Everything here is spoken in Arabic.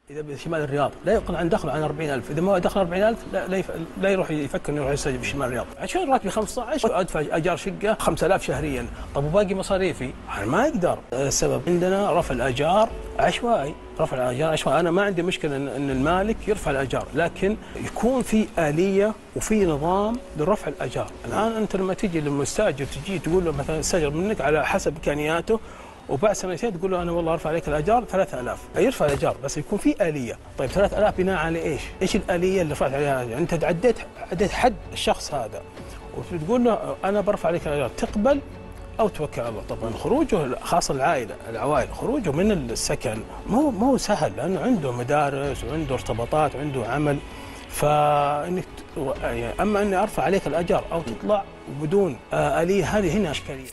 اذا بشمال الرياض لا يقل عن دخله عن 40,000، اذا ما هو دخل 40,000 لا يروح يفكر انه يروح يسجل بشمال الرياض. عشان راتبي 15 وادفع ايجار شقه 5,000 شهريا، طب وباقي مصاريفي انا ما اقدر. السبب عندنا رفع الاجار عشوائي، رفع الاجار عشوائي. انا ما عندي مشكله ان المالك يرفع الاجار، لكن يكون في اليه وفي نظام لرفع الاجار. الان انت لما تجي للمستاجر تجي تقول له مثلا استاجر منك على حسب امكانياته، وبعد سنتين تقول له انا والله ارفع عليك الاجار 3000، يرفع الاجار بس يكون في اليه. طيب 3000 بناء على ايش؟ ايش الاليه اللي رفعت عليها؟ يعني انت عديت حد الشخص هذا وتقول له انا برفع عليك الاجار، تقبل او توكل على الله. طبعا خروجه خاصه العوائل خروجه من السكن مو سهل، لانه عنده مدارس وعنده ارتباطات وعنده عمل. فانك اما اني ارفع عليك الاجار او تطلع بدون اليه، هذه هنا اشكاليه.